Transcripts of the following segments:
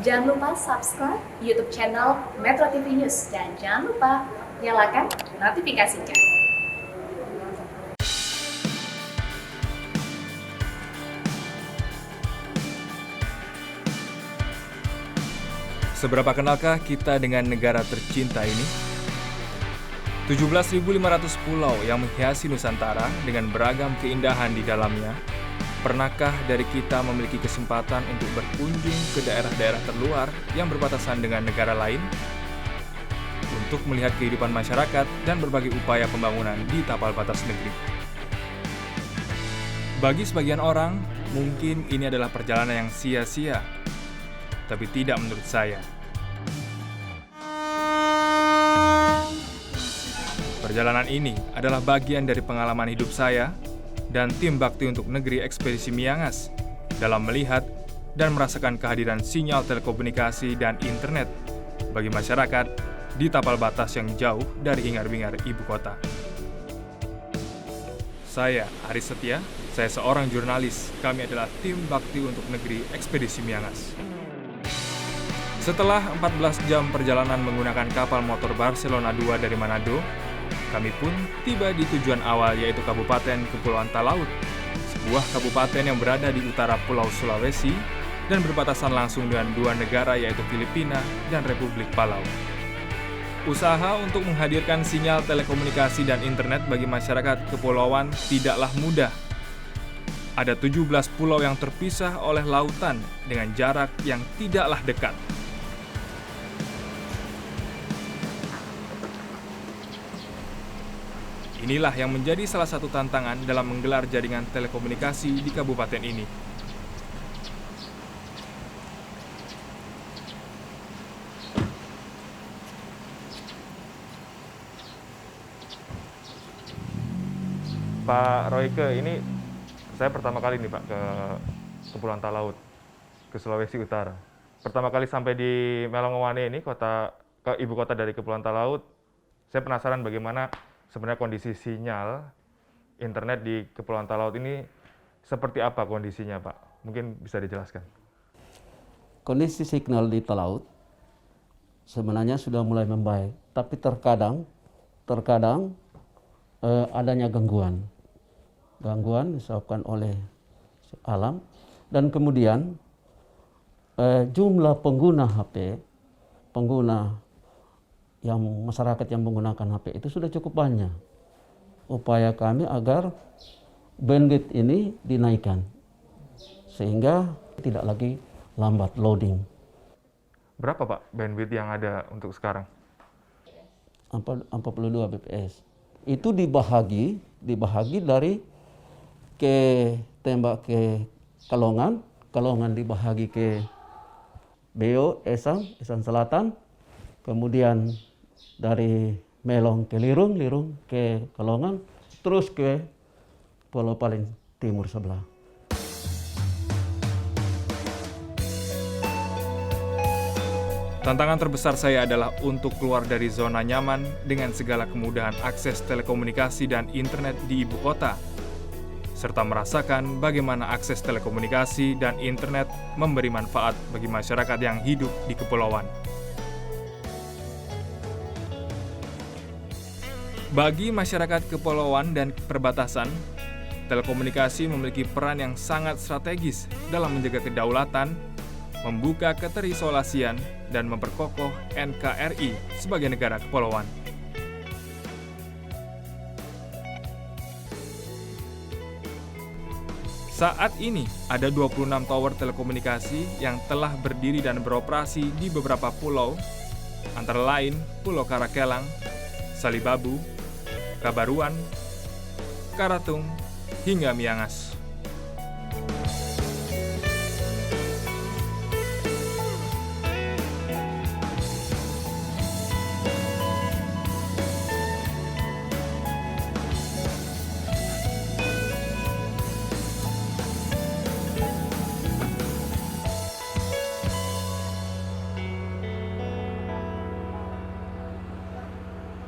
Jangan lupa subscribe YouTube channel Metro TV News dan jangan lupa nyalakan notifikasinya. Seberapa kenalkah kita dengan negara tercinta ini? 17.500 pulau yang menghiasi Nusantara dengan beragam keindahan di dalamnya. Pernahkah dari kita memiliki kesempatan untuk berkunjung ke daerah-daerah terluar yang berbatasan dengan negara lain? Untuk melihat kehidupan masyarakat dan berbagai upaya pembangunan di tapal batas negeri. Bagi sebagian orang, mungkin ini adalah perjalanan yang sia-sia. Tapi tidak menurut saya. Perjalanan ini adalah bagian dari pengalaman hidup saya dan tim Bakti untuk Negeri Ekspedisi Miangas dalam melihat dan merasakan kehadiran sinyal telekomunikasi dan internet bagi masyarakat di tapal batas yang jauh dari hingar-bingar ibu kota. Saya, Aris Setia, saya seorang jurnalis. Kami adalah tim Bakti untuk Negeri Ekspedisi Miangas. Setelah 14 jam perjalanan menggunakan kapal motor Barcelona 2 dari Manado, kami pun tiba di tujuan awal yaitu Kabupaten Kepulauan Talaut, sebuah kabupaten yang berada di utara Pulau Sulawesi dan berbatasan langsung dengan dua negara yaitu Filipina dan Republik Palau. Usaha untuk menghadirkan sinyal telekomunikasi dan internet bagi masyarakat kepulauan tidaklah mudah. Ada 17 pulau yang terpisah oleh lautan dengan jarak yang tidaklah dekat. Inilah yang menjadi salah satu tantangan dalam menggelar jaringan telekomunikasi di kabupaten ini. Pak Royke, ini saya pertama kali nih Pak ke Kepulauan Talaut, ke Sulawesi Utara. Pertama kali sampai di Melongowane ini, ibu kota dari Kepulauan Talaut, saya penasaran bagaimana sebenarnya kondisi sinyal internet di Kepulauan Talaut ini seperti apa kondisinya, Pak? Mungkin bisa dijelaskan. Kondisi signal di Talaut sebenarnya sudah mulai membaik, tapi terkadang adanya gangguan disebabkan oleh alam, dan kemudian jumlah pengguna yang masyarakat yang menggunakan HP itu sudah cukup banyak. Upaya kami agar bandwidth ini dinaikkan sehingga tidak lagi lambat loading. Berapa Pak bandwidth yang ada untuk sekarang? 42 bps. Itu dibahagi dari tembak ke Kalongan dibahagi ke Beo, Esang Selatan, kemudian dari Melong ke Lirung ke Kalongan, terus ke Pulau paling timur sebelah. Tantangan terbesar saya adalah untuk keluar dari zona nyaman dengan segala kemudahan akses telekomunikasi dan internet di ibu kota, serta merasakan bagaimana akses telekomunikasi dan internet memberi manfaat bagi masyarakat yang hidup di kepulauan. Bagi masyarakat kepulauan dan perbatasan, telekomunikasi memiliki peran yang sangat strategis dalam menjaga kedaulatan, membuka keterisolasian, dan memperkokoh NKRI sebagai negara kepulauan. Saat ini, ada 26 tower telekomunikasi yang telah berdiri dan beroperasi di beberapa pulau, antara lain Pulau Karakelang, Salibabu, Kabaruan, Karatung, hingga Miangas.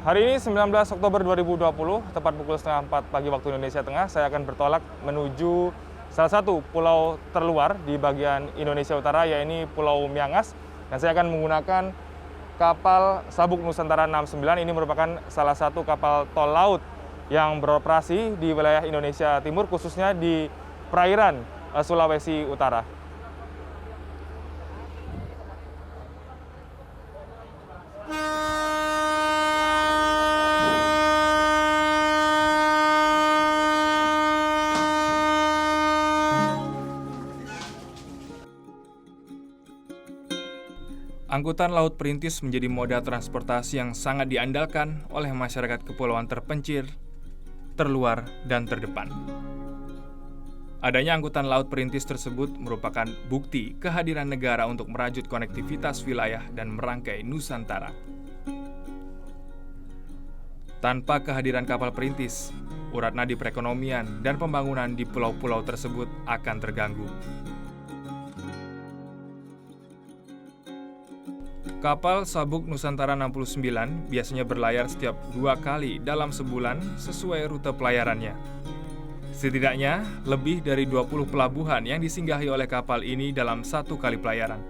Hari ini 19 Oktober 2020, tepat pukul setengah 4 pagi waktu Indonesia Tengah, saya akan bertolak menuju salah satu pulau terluar di bagian Indonesia Utara, yaitu Pulau Miangas. Dan saya akan menggunakan kapal Sabuk Nusantara 69. Ini merupakan salah satu kapal tol laut yang beroperasi di wilayah Indonesia Timur, khususnya di perairan Sulawesi Utara. Angkutan laut perintis menjadi moda transportasi yang sangat diandalkan oleh masyarakat kepulauan terpencil, terluar, dan terdepan. Adanya angkutan laut perintis tersebut merupakan bukti kehadiran negara untuk merajut konektivitas wilayah dan merangkai Nusantara. Tanpa kehadiran kapal perintis, urat nadi perekonomian dan pembangunan di pulau-pulau tersebut akan terganggu. Kapal Sabuk Nusantara 69 biasanya berlayar setiap 2 kali dalam sebulan sesuai rute pelayarannya. Setidaknya, lebih dari 20 pelabuhan yang disinggahi oleh kapal ini dalam 1 kali pelayaran.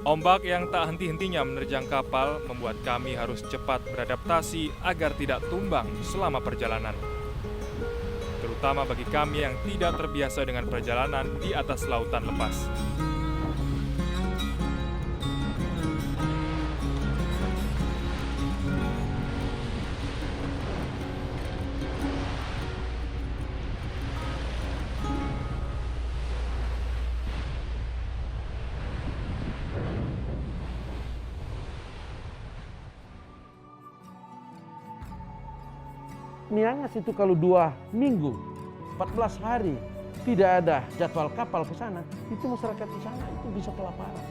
Ombak yang tak henti-hentinya menerjang kapal membuat kami harus cepat beradaptasi agar tidak tumbang selama perjalanan. Terutama bagi kami yang tidak terbiasa dengan perjalanan di atas lautan lepas. Miangas itu kalau 2 minggu, 14 hari tidak ada jadwal kapal ke sana, itu masyarakat di sana itu bisa kelaparan.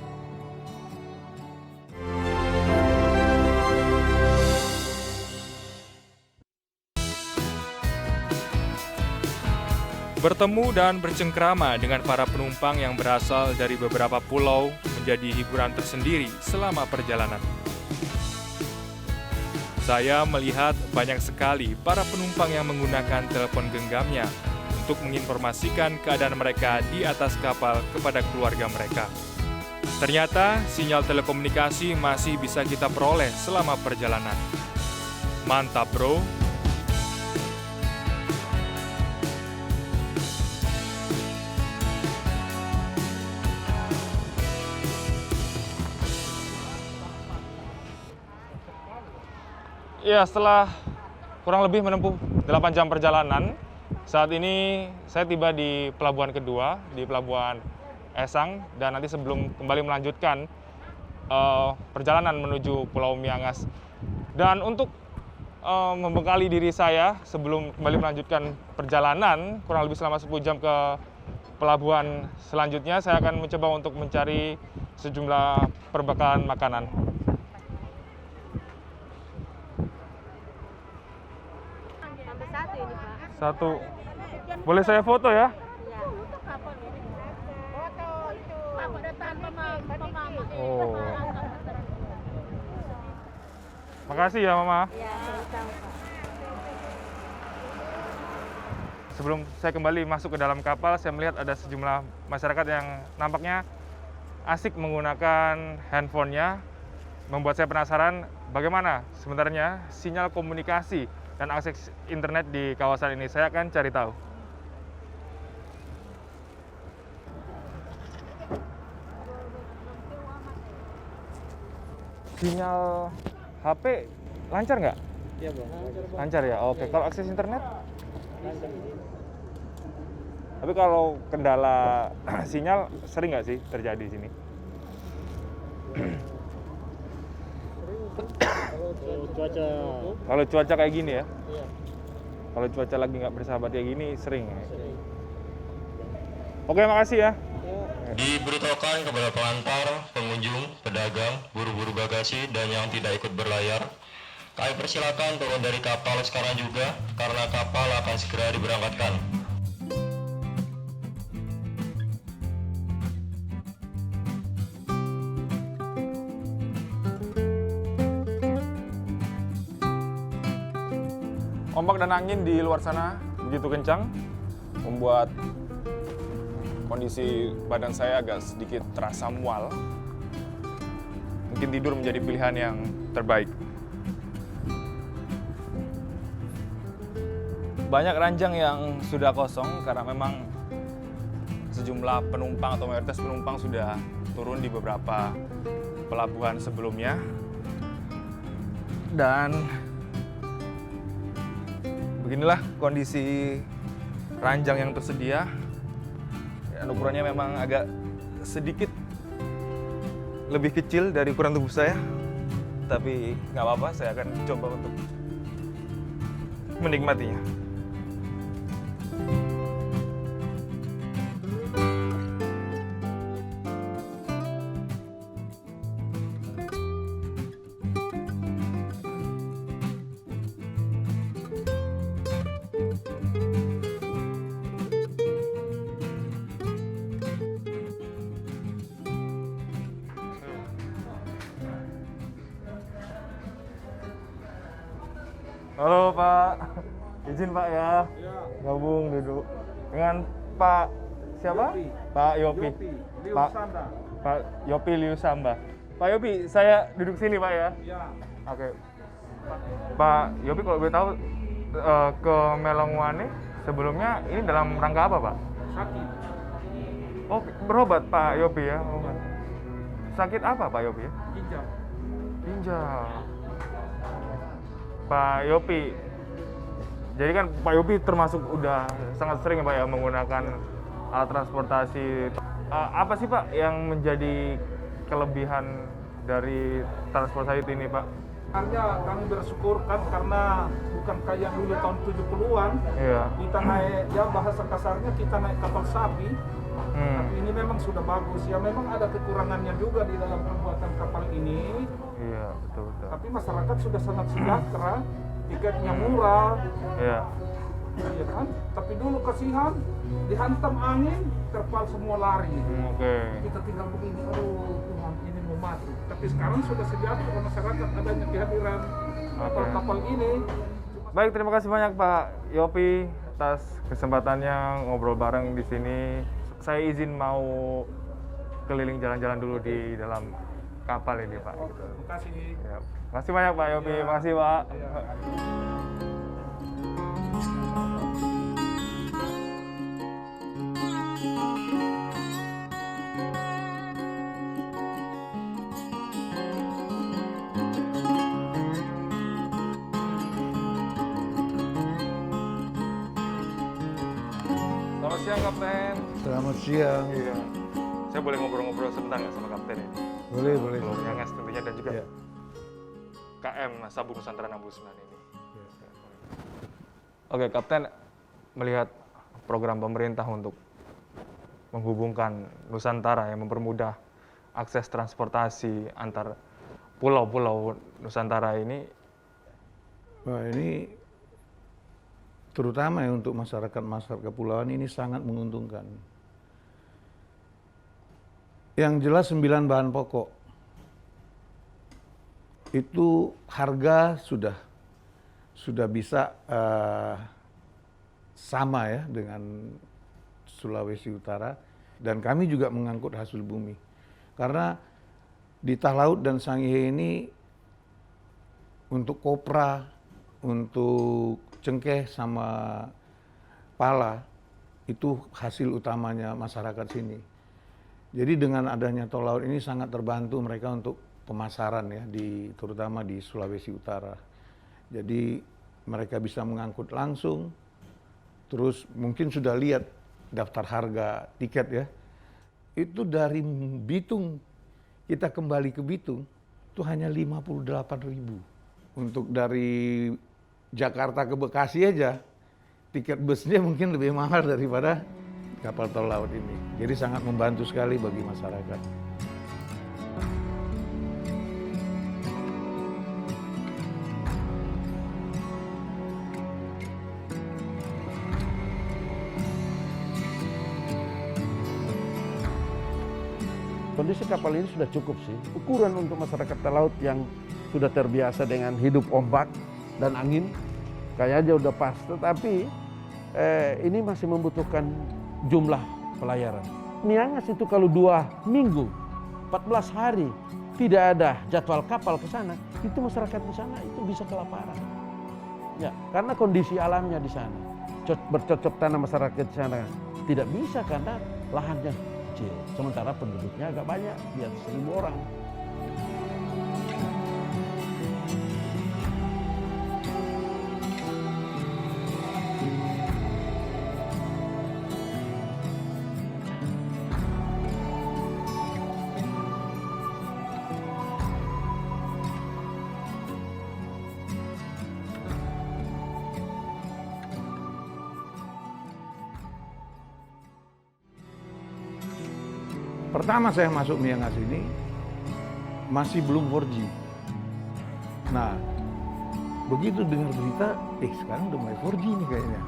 Bertemu dan bercengkrama dengan para penumpang yang berasal dari beberapa pulau menjadi hiburan tersendiri selama perjalanan. Saya melihat banyak sekali para penumpang yang menggunakan telepon genggamnya untuk menginformasikan keadaan mereka di atas kapal kepada keluarga mereka. Ternyata sinyal telekomunikasi masih bisa kita peroleh selama perjalanan. Mantap, bro! Ya, setelah kurang lebih menempuh 8 jam perjalanan, saat ini saya tiba di pelabuhan kedua, di Pelabuhan Esang, dan nanti sebelum kembali melanjutkan perjalanan menuju Pulau Miangas. Dan untuk membekali diri saya sebelum kembali melanjutkan perjalanan, kurang lebih selama 10 jam ke pelabuhan selanjutnya, saya akan mencoba untuk mencari sejumlah perbekalan makanan. Satu. Boleh saya foto ya? Oh. Makasih ya, Mama. Sebelum saya kembali masuk ke dalam kapal, saya melihat ada sejumlah masyarakat yang nampaknya asik menggunakan handphonenya. Membuat saya penasaran bagaimana sebenarnya sinyal komunikasi dan akses internet di kawasan ini. Saya akan cari tahu. Sinyal HP lancar nggak? Iya, Bang. Lancar ya? Oke. Kalau akses internet? Tapi kalau kendala sinyal sering nggak sih terjadi di sini? Kalau cuaca kayak gini ya? Iya. Kalau cuaca lagi nggak bersahabat kayak gini sering. Oke, makasih ya. Diberitahukan kepada pengantar, pengunjung, pedagang, buru-buru bagasi, dan yang tidak ikut berlayar, kami persilakan turun dari kapal sekarang juga, karena kapal akan segera diberangkatkan. Ombak dan angin di luar sana begitu kencang, membuat kondisi badan saya agak sedikit terasa mual. Mungkin tidur menjadi pilihan yang terbaik. Banyak ranjang yang sudah kosong karena memang sejumlah penumpang atau mayoritas penumpang sudah turun di beberapa pelabuhan sebelumnya. Dan beginilah kondisi ranjang yang tersedia. Dan ukurannya memang agak sedikit lebih kecil dari ukuran tubuh saya. Tapi nggak apa-apa, saya akan coba untuk menikmatinya. Halo Pak, izin Pak ya, gabung duduk dengan Pak siapa? Pak Yopi. Pak Yopi Liusamba. Pak Yopi, saya duduk sini Pak ya. Oke. Pak Yopi, kalau boleh tahu ke Melongwane sebelumnya ini dalam rangka apa Pak? Sakit. Oh, berobat Pak Yopi ya. Obat. Sakit apa Pak Yopi? Ginjal. Ginjal. Pak Yopi, jadi kan Pak Yopi termasuk udah sangat sering ya Pak ya menggunakan alat transportasi. Apa sih Pak yang menjadi kelebihan dari transportasi ini Pak? Sebenarnya kami bersyukur kan karena bukan kayak dulu tahun 70-an. Iya. Kita naik, ya bahasa kasarnya kita naik kapal sapi. Tapi ini memang sudah bagus. Ya memang ada kekurangannya juga di dalam pembuatan kapal ini. Iya, betul. Tapi masyarakat sudah sangat sejahtera, tiketnya murah. Iya. Iya kan? Tapi dulu kasihan, dihantam angin, terpal semua lari. Oke. Kita tinggal begini, aduh Tuhan ini mau mati. Tapi sekarang sudah sejahtera masyarakat adanya kehadiran kapal-kapal ini. Baik, terima kasih banyak Pak Yopi atas kesempatannya ngobrol bareng di sini. Saya izin mau keliling jalan-jalan dulu di dalam kapal ini Pak. Terima kasih. Ya. Terima kasih banyak Pak Yopi, terima kasih Pak. Selamat siang Kapten. Selamat siang. Iya. Saya boleh ngobrol-ngobrol sebentar nggak sama Kapten ini? Boleh. Belum Nyangas tentunya dan juga Iya. KM Sabung Nusantara 69 ini. Oke, Kapten melihat program pemerintah untuk menghubungkan Nusantara yang mempermudah akses transportasi antar pulau-pulau Nusantara ini. Wah, ini terutama ya untuk masyarakat kepulauan ini sangat menguntungkan. Yang jelas 9 bahan pokok itu harga sudah bisa sama ya dengan Sulawesi Utara, dan kami juga mengangkut hasil bumi karena di Talaut dan Sangihe ini untuk kopra, untuk cengkeh sama pala itu hasil utamanya masyarakat sini. Jadi dengan adanya tol laut ini sangat terbantu mereka untuk pemasaran ya, terutama di Sulawesi Utara. Jadi mereka bisa mengangkut langsung, terus mungkin sudah lihat daftar harga tiket ya. Itu dari Bitung, kita kembali ke Bitung, itu hanya 58.000. Untuk dari Jakarta ke Bekasi aja, tiket busnya mungkin lebih mahal daripada kapal tol laut ini. Jadi sangat membantu sekali bagi masyarakat. Kondisi kapal ini sudah cukup sih. Ukuran untuk masyarakat laut yang sudah terbiasa dengan hidup ombak dan angin, kayaknya udah pas. Tetapi ini masih membutuhkan jumlah pelayaran. Miangas itu kalau 2 minggu, 14 hari tidak ada jadwal kapal ke sana, itu masyarakat di sana itu bisa kelaparan. Ya, karena kondisi alamnya di sana, bercocok tanam masyarakat di sana tidak bisa karena lahannya kecil. Sementara penduduknya agak banyak, di atas 1.000 orang. Pertama saya masuk Miangas ini masih belum 4G. Nah, begitu dengar berita, sekarang udah mulai 4G nih kayaknya.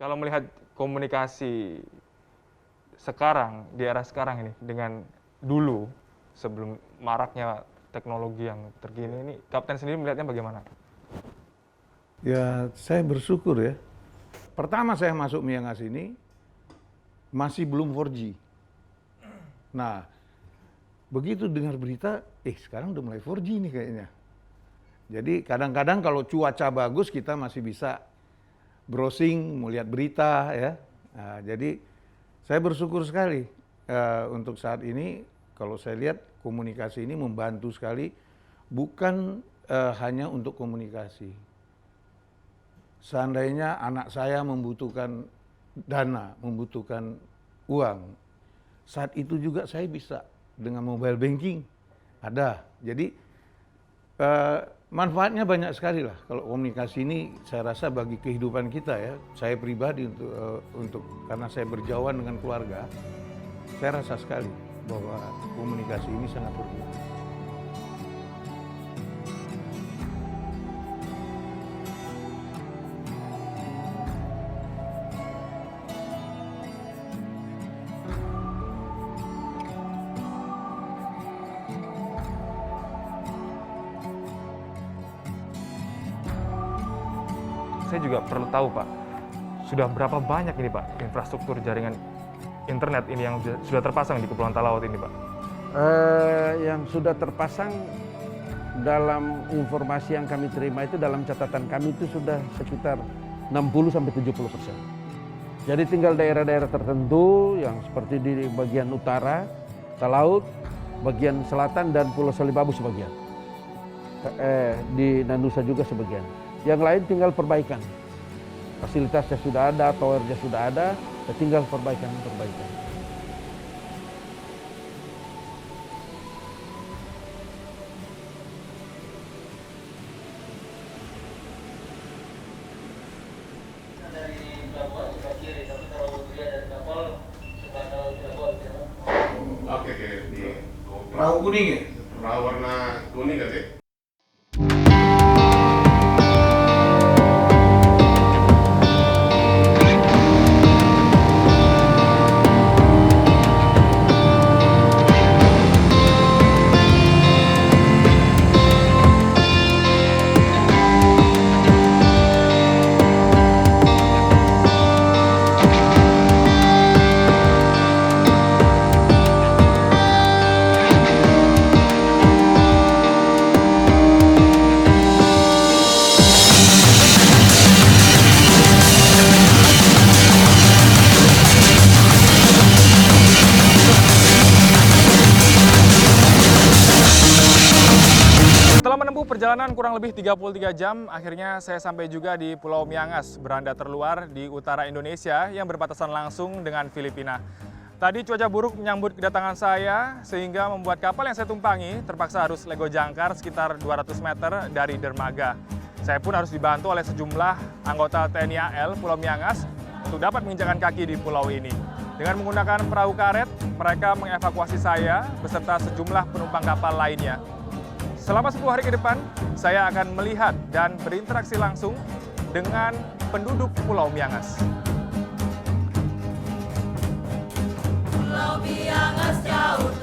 Kalau melihat komunikasi sekarang, di era sekarang ini, dengan dulu, sebelum maraknya teknologi yang terkini ini, Kapten sendiri melihatnya bagaimana? Ya, saya bersyukur ya. Pertama saya masuk Miangas ini, masih belum 4G. Nah, begitu dengar berita, sekarang udah mulai 4G nih kayaknya. Jadi kadang-kadang kalau cuaca bagus, kita masih bisa browsing, melihat berita ya. Nah, jadi saya bersyukur sekali untuk saat ini. Kalau saya lihat komunikasi ini membantu sekali, bukan hanya untuk komunikasi. Seandainya anak saya membutuhkan dana, membutuhkan uang, saat itu juga saya bisa dengan mobile banking ada. Jadi manfaatnya banyak sekali lah. Kalau komunikasi ini saya rasa bagi kehidupan kita ya, saya pribadi untuk karena saya berjauhan dengan keluarga, saya rasa sekali bahwa komunikasi ini sangat berguna. Saya juga perlu tahu, Pak, sudah berapa banyak ini, Pak, infrastruktur jaringan internet ini yang sudah terpasang di Kepulauan Talaut ini, Pak? Yang sudah terpasang dalam informasi yang kami terima itu, dalam catatan kami itu sudah sekitar 60-70%. Jadi tinggal daerah-daerah tertentu yang seperti di bagian utara Talaut, bagian selatan, dan Pulau Salibabu sebagian. Di Nanusa juga sebagian. Yang lain tinggal perbaikan. Fasilitasnya sudah ada, towernya sudah ada, tinggal perbaikan. Oke, di Perahu kuning ya? perahu warna kuning kan ya? Setelah menempuh perjalanan kurang lebih 33 jam, akhirnya saya sampai juga di Pulau Miangas, beranda terluar di utara Indonesia yang berbatasan langsung dengan Filipina. Tadi cuaca buruk menyambut kedatangan saya, sehingga membuat kapal yang saya tumpangi terpaksa harus lego jangkar sekitar 200 meter dari dermaga. Saya pun harus dibantu oleh sejumlah anggota TNI AL Pulau Miangas untuk dapat menginjakkan kaki di pulau ini. Dengan menggunakan perahu karet, mereka mengevakuasi saya beserta sejumlah penumpang kapal lainnya. Selama 10 hari ke depan, saya akan melihat dan berinteraksi langsung dengan penduduk Pulau Miangas. Pulau Miangas jauh